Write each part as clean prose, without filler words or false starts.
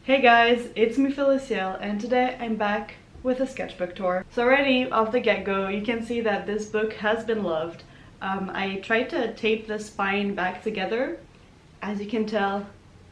Hey guys, it's me Feliciel, and today I'm back with a sketchbook tour. So already off the get-go, you can see that this book has been loved. I tried to tape the spine back together. As you can tell,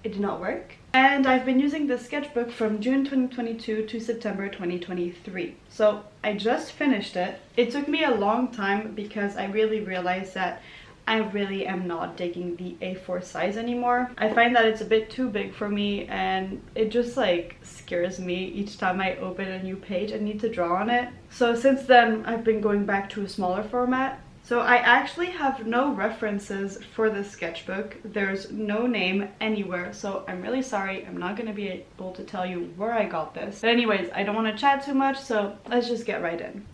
it did not work. And I've been using this sketchbook from June 2022 to September 2023. So I just finished it. It took me a long time because I really realized that I really am not digging the A4 size anymore. I find that it's a bit too big for me and it just like scares me each time I open a new page and need to draw on it. So since then I've been going back to a smaller format. So I actually have no references for this sketchbook. There's no name anywhere, so I'm really sorry. I'm not gonna be able to tell you where I got this. But anyways, I don't want to chat too much, so let's just get right in.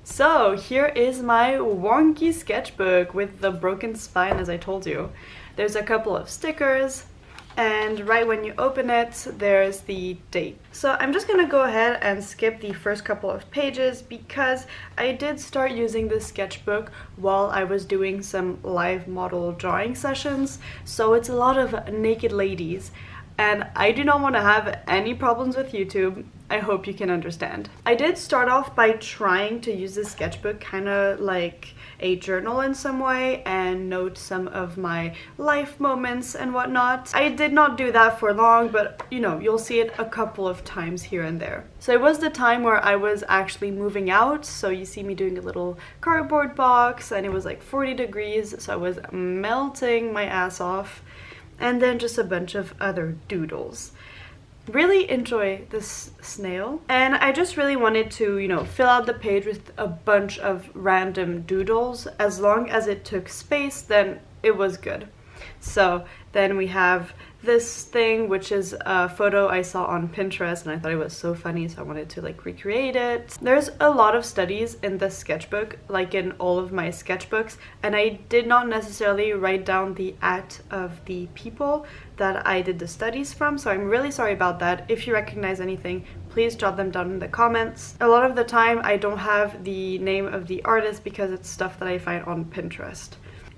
So here is my wonky sketchbook with the broken spine, as I told you. There's a couple of stickers, and right when you open it, there's the date. So I'm just gonna go ahead and skip the first couple of pages because I did start using this sketchbook while I was doing some live model drawing sessions. So it's a lot of naked ladies. And I do not want to have any problems with YouTube. I hope you can understand. I did start off by trying to use this sketchbook kind of like a journal in some way and note some of my life moments and whatnot. I did not do that for long, but you know, you'll see it a couple of times here and there. So it was the time where I was actually moving out. So you see me doing a little cardboard box and it was like 40 degrees. So I was melting my ass off. And then just a bunch of other doodles. Really enjoy this snail. And I just really wanted to, you know, fill out the page with a bunch of random doodles. As long as it took space, then it was good. So then we have this thing, which is a photo I saw on Pinterest and I thought it was so funny, so I wanted to like recreate it. There's a lot of studies in this sketchbook, like in all of my sketchbooks, and I did not necessarily write down the of the people that I did the studies from, so I'm really sorry about that. If you recognize anything, please jot them down in the comments. A lot of the time I don't have the name of the artist because it's stuff that I find on Pinterest.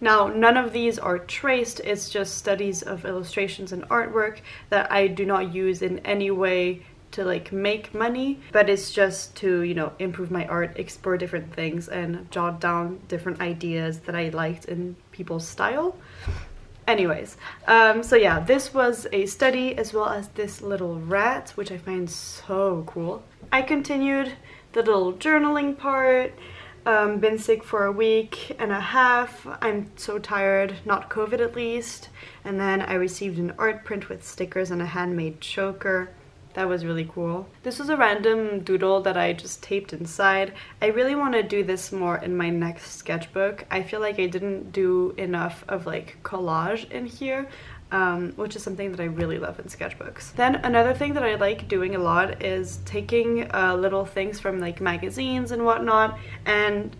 Now, none of these are traced, it's just studies of illustrations and artwork that I do not use in any way to like make money, but it's just to, you know, improve my art, explore different things, and jot down different ideas that I liked in people's style. Anyways, so yeah, this was a study as well as this little rat, which I find so cool. I continued the little journaling part. Been sick for a week and a half. I'm so tired, not COVID at least. And then I received an art print with stickers and a handmade choker. That was really cool. This was a random doodle that I just taped inside. I really want to do this more in my next sketchbook. I feel like I didn't do enough of like collage in here. Which is something that I really love in sketchbooks. Then another thing that I like doing a lot is taking little things from like magazines and whatnot and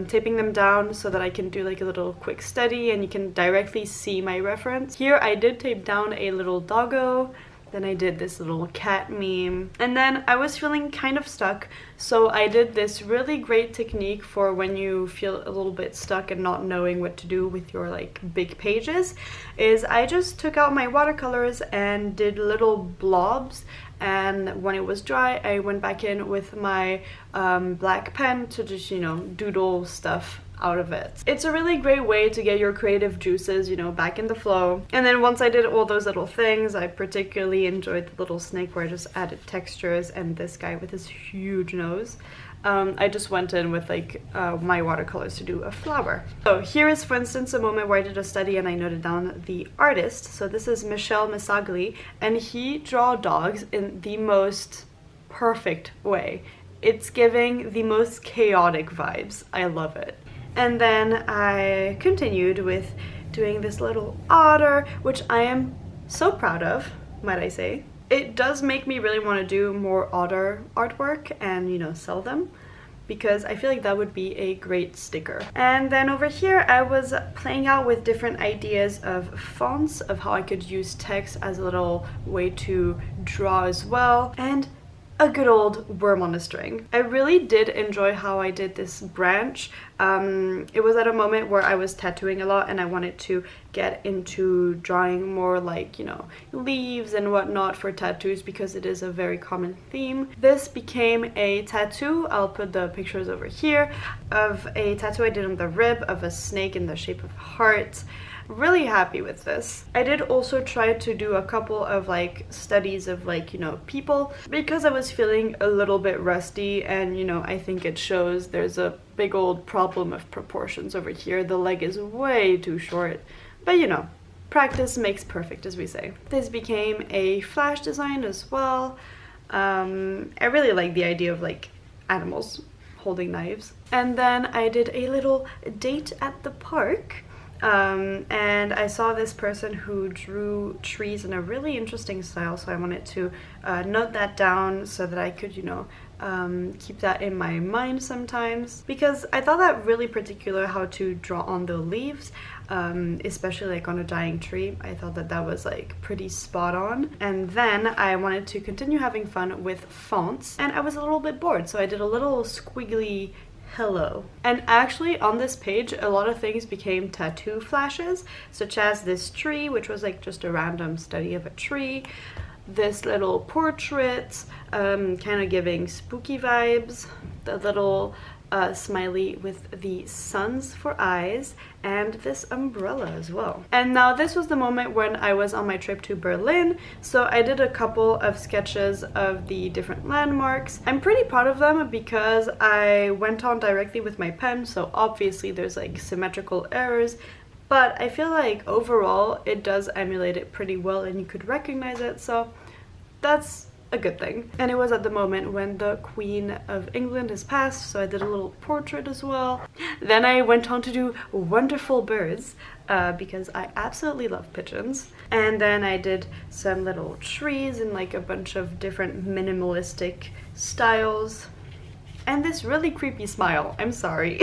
taping them down so that I can do like a little quick study and you can directly see my reference. Here I did tape down a little doggo. Then I did this little cat meme. And then I was feeling kind of stuck, so I did this really great technique for when you feel a little bit stuck and not knowing what to do with your like big pages, is I just took out my watercolors and did little blobs, and when it was dry I went back in with my black pen to just, you know, doodle stuff out of it. It's a really great way to get your creative juices, you know, back in the flow. And then once I did all those little things, I particularly enjoyed the little snake where I just added textures and this guy with his huge nose. I just went in with like my watercolors to do a flower. So here is, for instance, a moment where I did a study and I noted down the artist. So this is Michel Misagli, and he draws dogs in the most perfect way. It's giving the most chaotic vibes. I love it. And then I continued with doing this little otter, which I am so proud of, might I say. It does make me really want to do more otter artwork and, you know, sell them, because I feel like that would be a great sticker. And then over here I was playing out with different ideas of fonts, of how I could use text as a little way to draw as well. And a good old worm on a string. I really did enjoy how I did this branch. It was at a moment where I was tattooing a lot and I wanted to get into drawing more like, you know, leaves and whatnot for tattoos because it is a very common theme. This became a tattoo. I'll put the pictures over here of a tattoo I did on the rib of a snake in the shape of a heart. Really happy with this. I did also try to do a couple of like studies of like, you know, people because I was feeling a little bit rusty, and you know, I think it shows. There's a big old problem of proportions over here. The leg is way too short, but you know, practice makes perfect, as we say. This became a flash design as well. I really like the idea of like animals holding knives. And then I did a little date at the park. And I saw this person who drew trees in a really interesting style, so I wanted to note that down so that I could, you know, keep that in my mind sometimes, because I thought that really particular how to draw on the leaves, especially like on a dying tree. I thought that that was like pretty spot on. And then I wanted to continue having fun with fonts, and I was a little bit bored, so I did a little squiggly hello. And actually on this page a lot of things became tattoo flashes, such as this tree, which was like just a random study of a tree, this little portrait, kind of giving spooky vibes, the little smiley with the suns for eyes, and this umbrella as well. And now this was the moment when I was on my trip to Berlin, so I did a couple of sketches of the different landmarks. I'm pretty proud of them because I went on directly with my pen, so obviously there's like symmetrical errors, but I feel like overall it does emulate it pretty well and you could recognize it, so that's a good thing. And it was at the moment when the Queen of England has passed, so I did a little portrait as well. Then I went on to do wonderful birds because I absolutely love pigeons. And then I did some little trees in like a bunch of different minimalistic styles. And this really creepy smile, I'm sorry.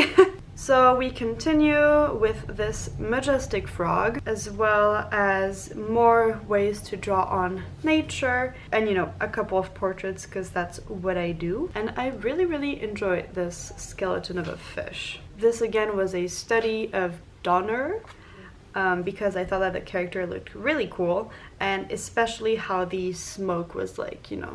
So we continue with this majestic frog, as well as more ways to draw on nature, and you know, a couple of portraits because that's what I do. And I really enjoyed this skeleton of a fish. This again was a study of Donner, because I thought that the character looked really cool, and especially how the smoke was like, you know,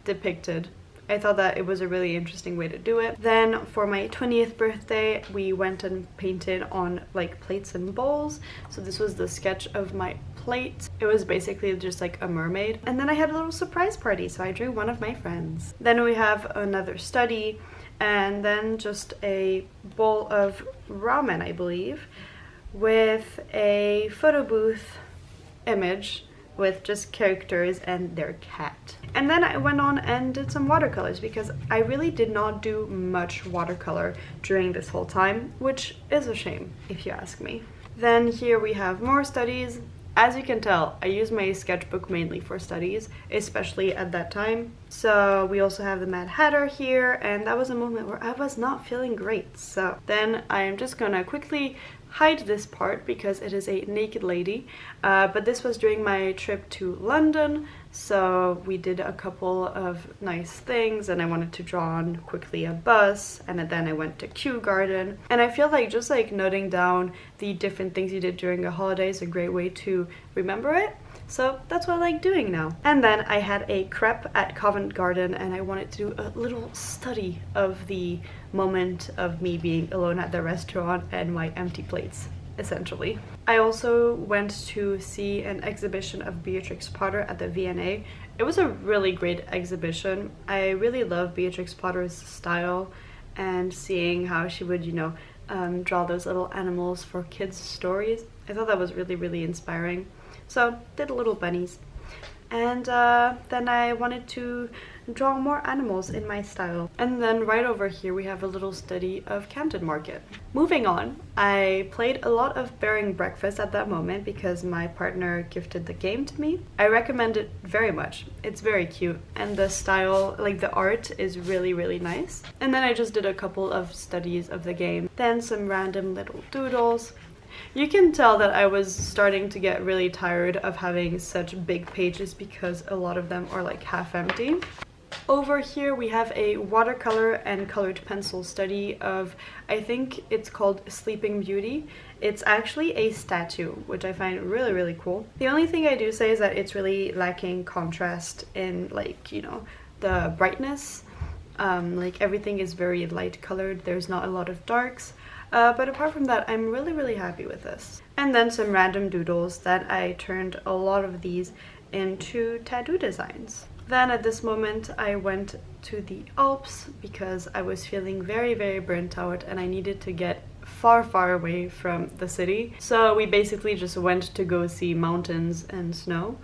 depicted. I thought that it was a really interesting way to do it. Then for my 20th birthday, we went and painted on like plates and bowls. So this was the sketch of my plate. It was basically just like a mermaid. And then I had a little surprise party, so I drew one of my friends. Then we have another study, and then just a bowl of ramen, I believe, with a photo booth image with just characters and their cat. And then I went on and did some watercolors because I really did not do much watercolor during this whole time, which is a shame if you ask me. Then here we have more studies. As you can tell, I use my sketchbook mainly for studies, especially at that time. So we also have the Mad Hatter here, and that was a moment where I was not feeling great. So then I am just gonna quickly hide this part because it is a naked lady, but this was during my trip to London, so we did a couple of nice things, and I wanted to draw on quickly a bus, and then I went to Kew Garden. And I feel like just like noting down the different things you did during a holiday is a great way to remember it. So that's what I like doing now. And then I had a crepe at Covent Garden, and I wanted to do a little study of the moment of me being alone at the restaurant and my empty plates, essentially. I also went to see an exhibition of Beatrix Potter at the V&A. It was a really great exhibition. I really love Beatrix Potter's style, and seeing how she would, you know, draw those little animals for kids' stories. I thought that was really inspiring. So did little bunnies, and then I wanted to draw more animals in my style. And then right over here we have a little study of Camden Market. Moving on, I played a lot of Bearing Breakfast at that moment because my partner gifted the game to me. I recommend it very much. It's very cute, and the style, like the art, is really nice. And then I just did a couple of studies of the game, then some random little doodles. You can tell that I was starting to get really tired of having such big pages because a lot of them are like half empty. Over here we have a watercolor and colored pencil study of, I think it's called Sleeping Beauty. It's actually a statue, which I find really, really cool. The only thing I do say is that it's really lacking contrast in, like, you know, the brightness. Like everything is very light colored, there's not a lot of darks. But apart from that, I'm really, really happy with this. And then some random doodles that I turned a lot of these into tattoo designs. Then at this moment I went to the Alps because I was feeling very, very burnt out and I needed to get far, far away from the city. So we basically just went to go see mountains and snow.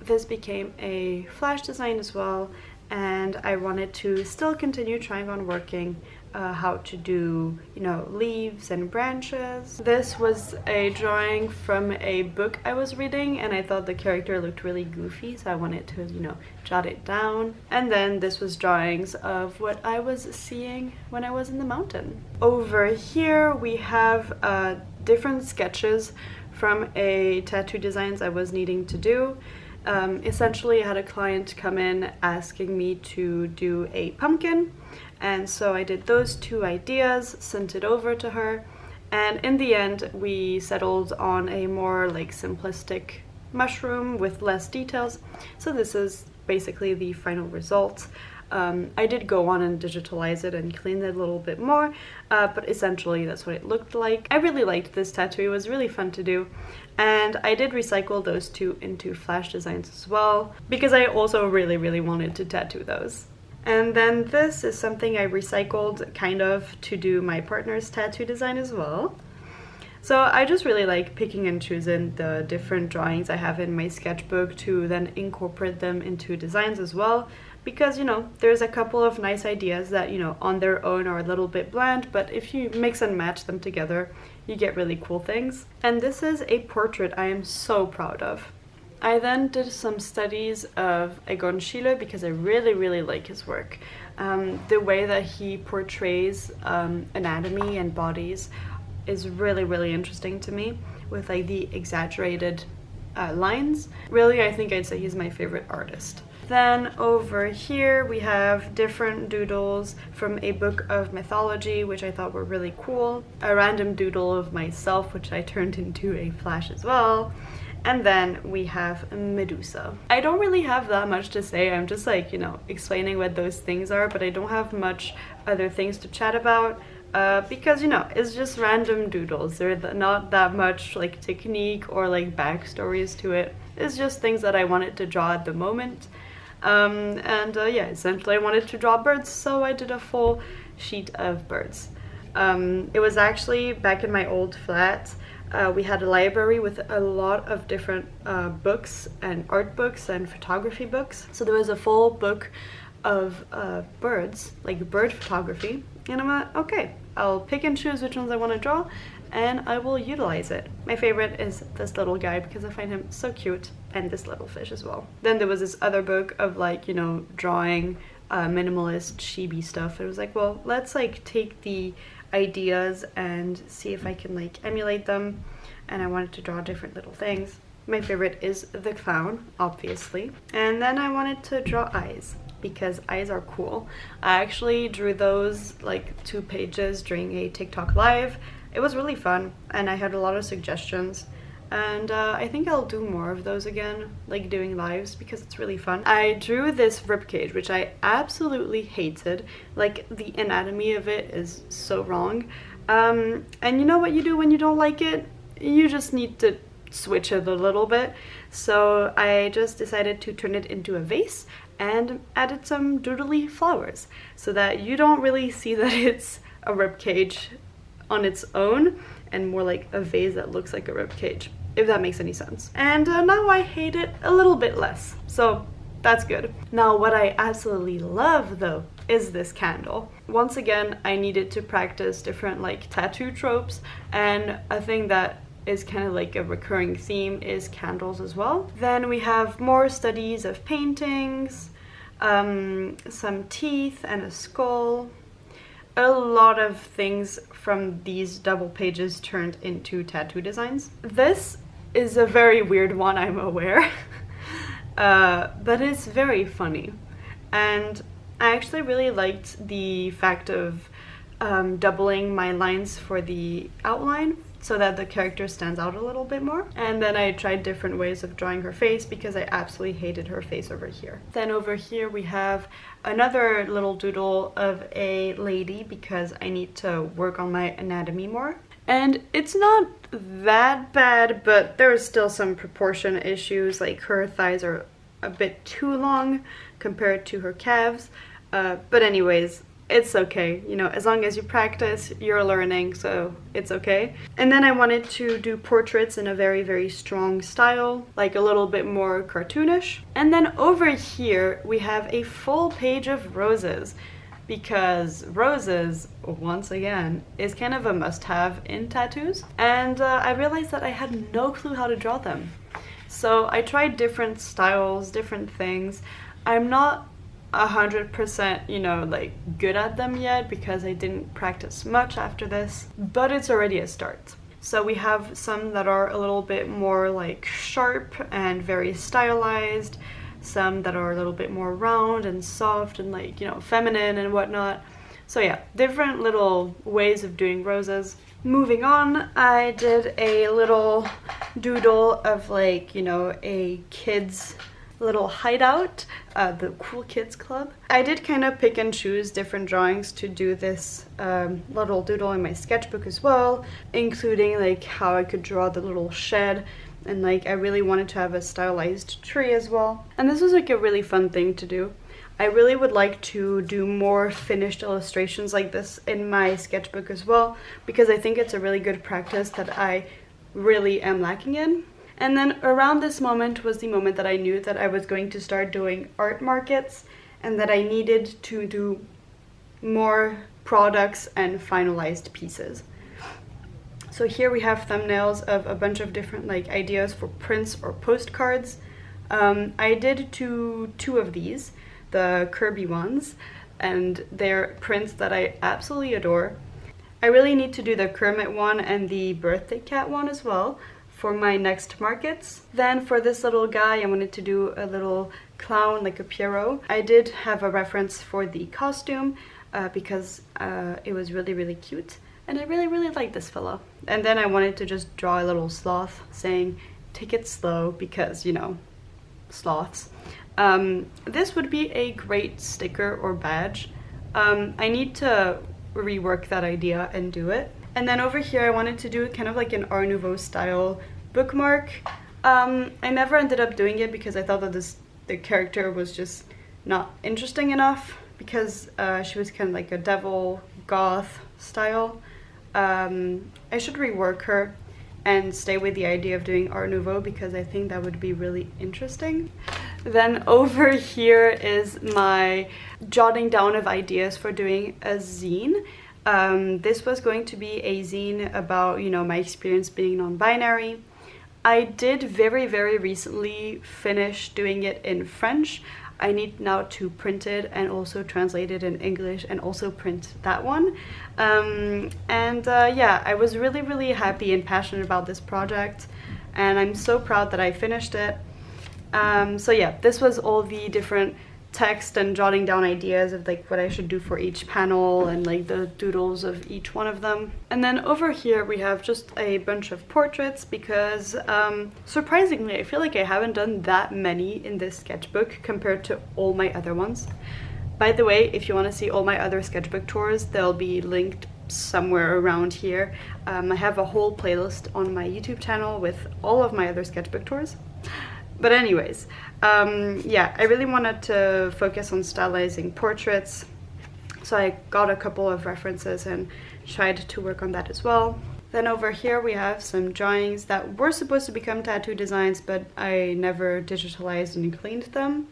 This became a flash design as well, and I wanted to still continue trying on working how to do, you know, leaves and branches. This was a drawing from a book I was reading and I thought the character looked really goofy, so I wanted to, you know, jot it down. And then this was drawings of what I was seeing when I was in the mountain. Over here we have different sketches from a tattoo designs I was needing to do. Essentially I had a client come in asking me to do a pumpkin, and so I did those two ideas, sent it over to her, and in the end we settled on a more like simplistic mushroom with less details. So this is basically the final result. I did go on and digitalize it and clean it a little bit more, but essentially that's what it looked like. I really liked this tattoo, it was really fun to do, and I did recycle those two into flash designs as well, because I also really, really wanted to tattoo those. And then this is something I recycled kind of to do my partner's tattoo design as well. So I just really like picking and choosing the different drawings I have in my sketchbook to then incorporate them into designs as well, because, you know, there's a couple of nice ideas that, you know, on their own are a little bit bland, but if you mix and match them together, you get really cool things. And this is a portrait I am so proud of. I then did some studies of Egon Schiele because I really, really like his work. The way that he portrays anatomy and bodies is really, really interesting to me, with like the exaggerated lines. Really, I think I'd say he's my favorite artist. Then over here we have different doodles from a book of mythology, which I thought were really cool. A random doodle of myself, which I turned into a flash as well. And then we have Medusa. I don't really have that much to say, I'm just like, you know, explaining what those things are, but I don't have much other things to chat about. Because, you know, it's just random doodles. There's not that much like technique or like backstories to it. It's just things that I wanted to draw at the moment. Yeah, essentially I wanted to draw birds, so I did a full sheet of birds. It was actually back in my old flat. We had a library with a lot of different books and art books and photography books. So there was a full book of birds, like bird photography. And I'm like, okay, I'll pick and choose which ones I want to draw and I will utilize it. My favorite is this little guy because I find him so cute, and this little fish as well. Then there was this other book of like, you know, drawing minimalist chibi stuff. It was like, well, let's like take the ideas and see if I can like emulate them, and I wanted to draw different little things. My favorite is the clown, obviously, and then I wanted to draw eyes because eyes are cool. I actually drew those like 2 pages during a TikTok live. It was really fun and I had a lot of suggestions, and I think I'll do more of those again, like doing lives, because it's really fun. I drew this ribcage, which I absolutely hated. Like, the anatomy of it is so wrong. And you know what you do when you don't like it? You just need to switch it a little bit. So I just decided to turn it into a vase and added some doodly flowers so that you don't really see that it's a ribcage on its own, and more like a vase that looks like a ribcage, if that makes any sense. And now I hate it a little bit less, so that's good. Now what I absolutely love though is this candle. Once again, I needed to practice different like tattoo tropes, and a thing that is kind of like a recurring theme is candles as well. Then we have more studies of paintings, some teeth and a skull. A lot of things from these double pages turned into tattoo designs. This is a very weird one, I'm aware, but it's very funny. and I actually really liked the fact of doubling my lines for the outline so that the character stands out a little bit more. And then I tried different ways of drawing her face because I absolutely hated her face over here. Then over here we have another little doodle of a lady because I need to work on my anatomy more. And it's not that bad, but there's still some proportion issues, like her thighs are a bit too long compared to her calves. But anyways, it's okay, you know, as long as you practice, you're learning, so it's okay. And then I wanted to do portraits in a very, very strong style, like a little bit more cartoonish. And then over here, we have a full page of roses, because roses, once again, is kind of a must-have in tattoos. And I realized that I had no clue how to draw them. So I tried different styles, different things. I'm not 100%, you know, like good at them yet because I didn't practice much after this, but it's already a start. So we have some that are a little bit more like sharp and very stylized, some that are a little bit more round and soft and like, you know, feminine and whatnot. So yeah, different little ways of doing roses. Moving on, I did a little doodle of like, you know, a kid's little hideout, the Cool Kids Club. I did kind of pick and choose different drawings to do this little doodle in my sketchbook as well, including like how I could draw the little shed, and like I really wanted to have a stylized tree as well. And this was like a really fun thing to do. I really would like to do more finished illustrations like this in my sketchbook as well, because I think it's a really good practice that I really am lacking in. And then around this moment was the moment that I knew that I was going to start doing art markets and that I needed to do more products and finalized pieces. So here we have thumbnails of a bunch of different like ideas for prints or postcards. I did two of these, the Kirby ones, and they're prints that I absolutely adore. I really need to do the Kermit one and the birthday cat one as well for my next markets. Then for this little guy, I wanted to do a little clown, like a Pierrot. I did have a reference for the costume because it was really, really cute. And I really, really like this fellow. And then I wanted to just draw a little sloth saying, take it slow, because, you know, sloths. This would be a great sticker or badge. I need to rework that idea and do it. And then over here I wanted to do kind of like an Art Nouveau style bookmark. I never ended up doing it because I thought that the character was just not interesting enough, because she was kind of like a devil goth style. I should rework her and stay with the idea of doing Art Nouveau because I think that would be really interesting. Then over here is my jotting down of ideas for doing a zine. This was going to be a zine about, you know, my experience being non-binary. I did very, very recently finish doing it in French. I need now to print it and also translate it in English and also print that one. Yeah, I was really, really happy and passionate about this project, and I'm so proud that I finished it. So yeah, this was all the different text and jotting down ideas of like what I should do for each panel and like the doodles of each one of them. And then over here we have just a bunch of portraits because surprisingly I feel like I haven't done that many in this sketchbook compared to all my other ones. By the way, if you want to see all my other sketchbook tours, they'll be linked somewhere around here. I have a whole playlist on my YouTube channel with all of my other sketchbook tours. But anyways, yeah, I really wanted to focus on stylizing portraits, so I got a couple of references and tried to work on that as well. Then over here we have some drawings that were supposed to become tattoo designs, but I never digitalized and cleaned them,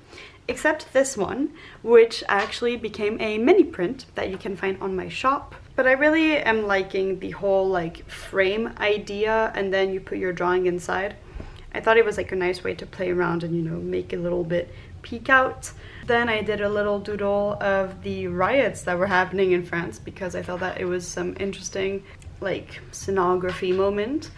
except this one, which actually became a mini print that you can find on my shop. But I really am liking the whole like frame idea and then you put your drawing inside. I thought it was like a nice way to play around and, you know, make a little bit peek out. Then I did a little doodle of the riots that were happening in France because I thought that it was some interesting like scenography moment.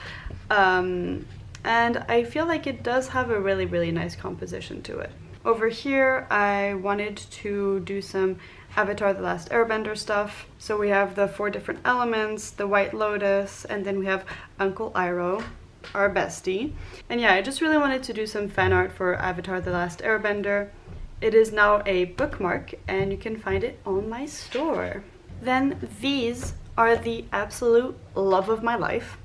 And I feel like it does have a really, really nice composition to it. Over here, I wanted to do some Avatar The Last Airbender stuff. So we have the 4 different elements, the White Lotus, and then we have Uncle Iroh, our bestie. And yeah, I just really wanted to do some fan art for Avatar The Last Airbender. It is now a bookmark, and you can find it on my store. Then these are the absolute love of my life.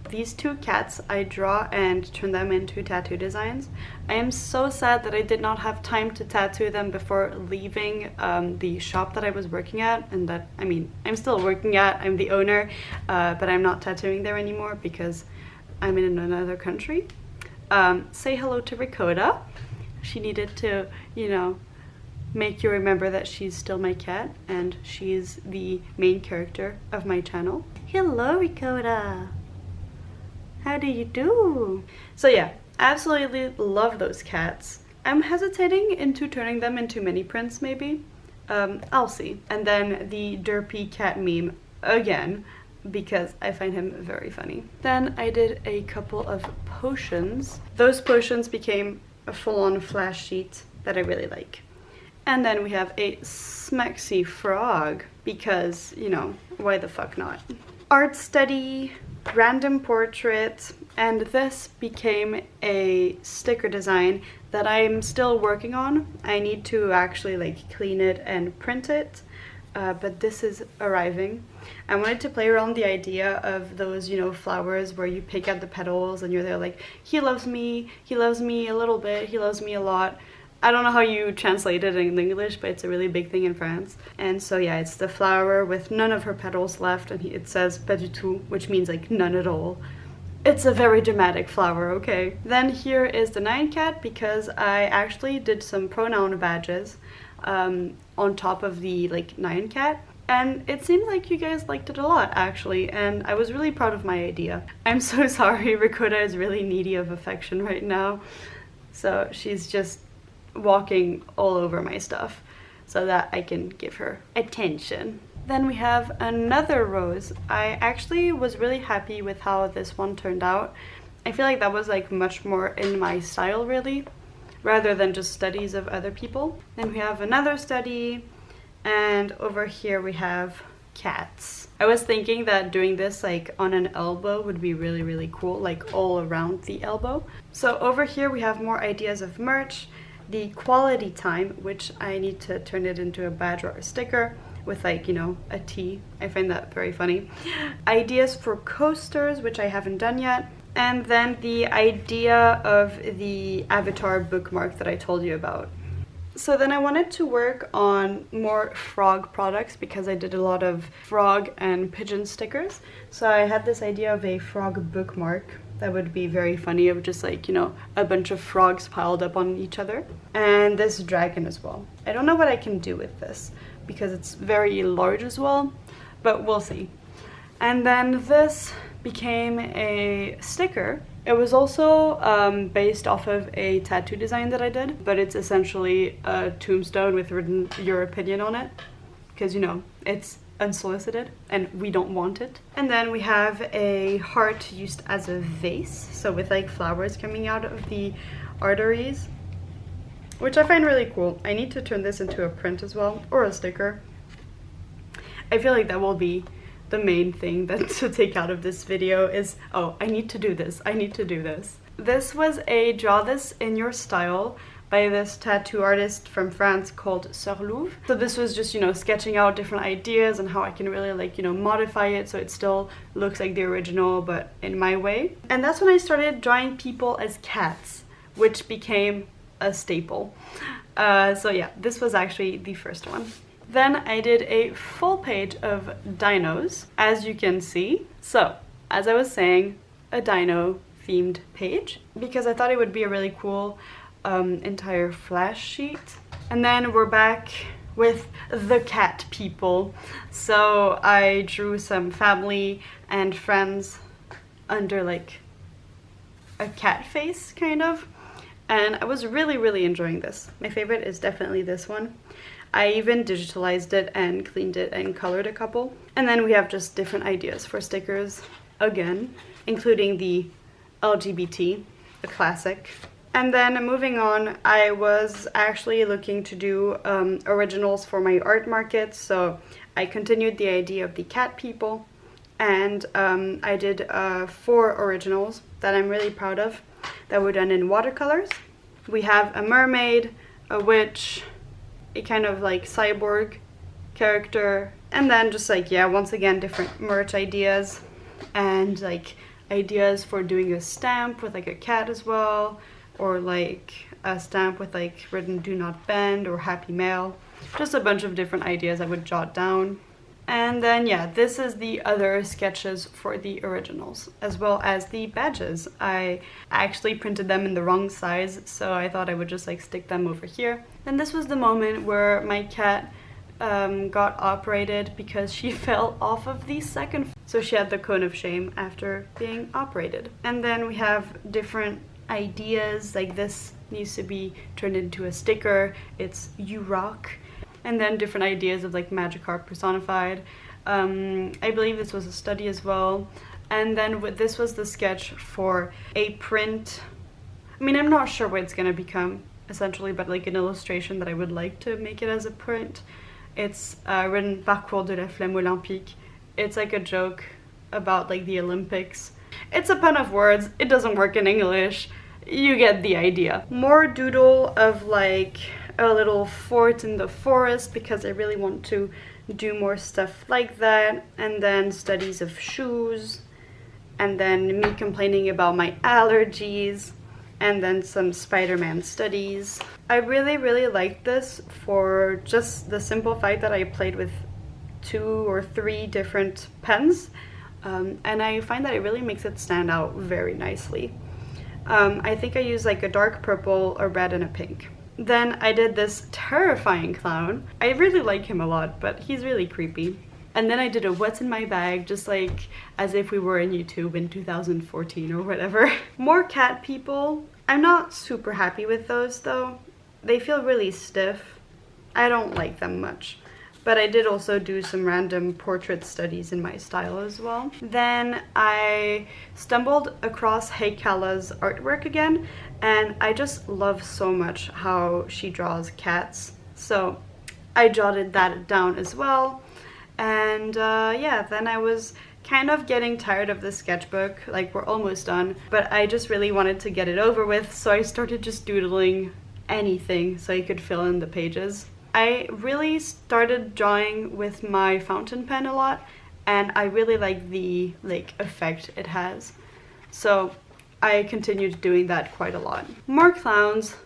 These 2 cats, I draw and turn them into tattoo designs. I am so sad that I did not have time to tattoo them before leaving the shop that I was working at, and that, I mean, I'm still working at, I'm the owner, but I'm not tattooing there anymore because I'm in another country. Say hello to Ricotta. She needed to, you know, make you remember that she's still my cat, and she's the main character of my channel. Hello, Ricotta. How do you do? So yeah, absolutely love those cats. I'm hesitating into turning them into mini prints maybe. I'll see. And then the derpy cat meme again, because I find him very funny. Then I did a couple of potions. Those potions became a full-on flash sheet that I really like. And then we have a Smexy frog, because, you know, why the fuck not? Art study, random portrait, and this became a sticker design that I'm still working on. I need to actually like clean it and print it, but this is arriving. I wanted to play around the idea of those, you know, flowers where you pick at the petals and you're there like, he loves me a little bit, he loves me a lot. I don't know how you translate it in English, but it's a really big thing in France. And so yeah, it's the flower with none of her petals left, and it says pas du tout, which means like none at all. It's a very dramatic flower, okay? Then here is the 9 cat, because I actually did some pronoun badges on top of the like 9 cat. And it seemed like you guys liked it a lot, actually, and I was really proud of my idea. I'm so sorry, Ricotta is really needy of affection right now. So she's just walking all over my stuff so that I can give her attention. Then we have another rose. I actually was really happy with how this one turned out. I feel like that was like much more in my style really, rather than just studies of other people. Then we have another study, and over here we have cats. I was thinking that doing this like on an elbow would be really, really cool, like all around the elbow. So over here we have more ideas of merch. The quality time, which I need to turn it into a badge or a sticker with like, you know, a T. I find that very funny. Ideas for coasters, which I haven't done yet. And then the idea of the avatar bookmark that I told you about. So then I wanted to work on more frog products because I did a lot of frog and pigeon stickers. So I had this idea of a frog bookmark that would be very funny, of just like, you know, a bunch of frogs piled up on each other. And this dragon as well. I don't know what I can do with this because it's very large as well, but we'll see. And then this became a sticker. It was also based off of a tattoo design that I did, but it's essentially a tombstone with written your opinion on it, because, you know, it's unsolicited and we don't want it. And then we have a heart used as a vase, so with like flowers coming out of the arteries, which I find really cool. I need to turn this into a print as well, or a sticker. I feel like that will be the main thing that to take out of this video is, oh, I need to do this, I need to do this. This was a draw this in your style by this tattoo artist from France called Sir Louvre. So this was just, you know, sketching out different ideas and how I can really like, you know, modify it so it still looks like the original but in my way. And that's when I started drawing people as cats, which became a staple. So yeah, this was actually the first one. Then I did a full page of dinos, as you can see. So, as I was saying, a dino themed page, because I thought it would be a really cool entire flash sheet. And then we're back with the cat people. So I drew some family and friends under like a cat face, kind of. And I was really, really enjoying this. My favorite is definitely this one. I even digitalized it and cleaned it and colored a couple. And then we have just different ideas for stickers again, including the LGBT, a classic. And then moving on, I was actually looking to do originals for my art market, so I continued the idea of the cat people, and I did 4 originals that I'm really proud of that were done in watercolors. We have a mermaid, a witch, a kind of like cyborg character, and then just like, yeah, once again, different merch ideas and like ideas for doing a stamp with like a cat as well, or like a stamp with like written "Do Not Bend" or "Happy Mail." Just a bunch of different ideas I would jot down. And then yeah, this is the other sketches for the originals, as well as the badges. I actually printed them in the wrong size, so I thought I would just like stick them over here. And this was the moment where my cat got operated because she fell off of the second floor. So she had the cone of shame after being operated. And then we have different ideas, like this needs to be turned into a sticker. It's "You Rock." And then different ideas of like Magikarp personified. I believe this was a study as well. And then this was the sketch for a print. I mean, I'm not sure what it's gonna become essentially, but like an illustration that I would like to make it as a print. It's written "Parcours de la Flamme Olympique." It's like a joke about like the Olympics. It's a pun of words. It doesn't work in English. You get the idea. More doodle of like a little fort in the forest because I really want to do more stuff like that. And then studies of shoes. And then me complaining about my allergies. And then some Spider-Man studies. I really liked this for just the simple fact that I played with 2 or 3 different pens. And I find that it really makes it stand out very nicely. I think I used like a dark purple, a red, and a pink. Then I did this terrifying clown. I really like him a lot, but he's really creepy. And then I did a "What's in my bag," just like as if we were in YouTube in 2014 or whatever. More cat people. I'm not super happy with those though. They feel really stiff. I don't like them much. But I did also do some random portrait studies in my style as well. Then I stumbled across Heikala's artwork again, and I just love so much how she draws cats. So I jotted that down as well. And yeah, then I was kind of getting tired of the sketchbook, like we're almost done, but I just really wanted to get it over with, so I started just doodling anything so I could fill in the pages. I really started drawing with my fountain pen a lot, and I really like the effect it has. So I continued doing that quite a lot. More clowns,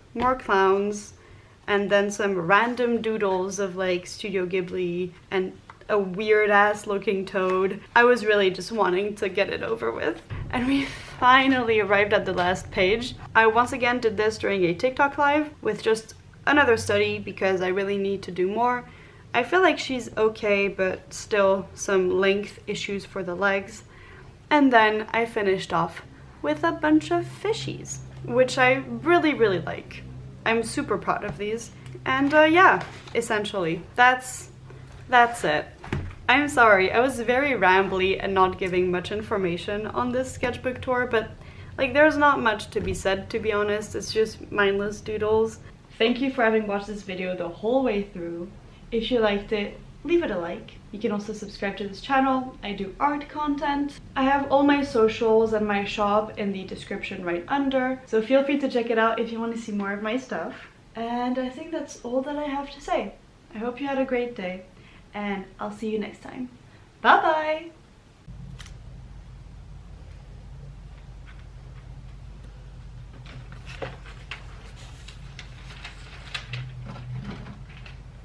and then some random doodles of like Studio Ghibli and a weird ass looking toad. I was really just wanting to get it over with. And we finally arrived at the last page. I once again did this during a TikTok live with just another study because I really need to do more. I feel like she's okay, but still some length issues for the legs. And then I finished off with a bunch of fishies, which I really like. I'm super proud of these. And yeah, essentially, that's it. I'm sorry, I was very rambly and not giving much information on this sketchbook tour, but like there's not much to be said, to be honest. It's just mindless doodles. Thank you for having watched this video the whole way through. If you liked it, leave it a like. You can also subscribe to this channel. I do art content. I have all my socials and my shop in the description right under, so feel free to check it out if you want to see more of my stuff. And I think that's all that I have to say. I hope you had a great day, and I'll see you next time. Bye bye!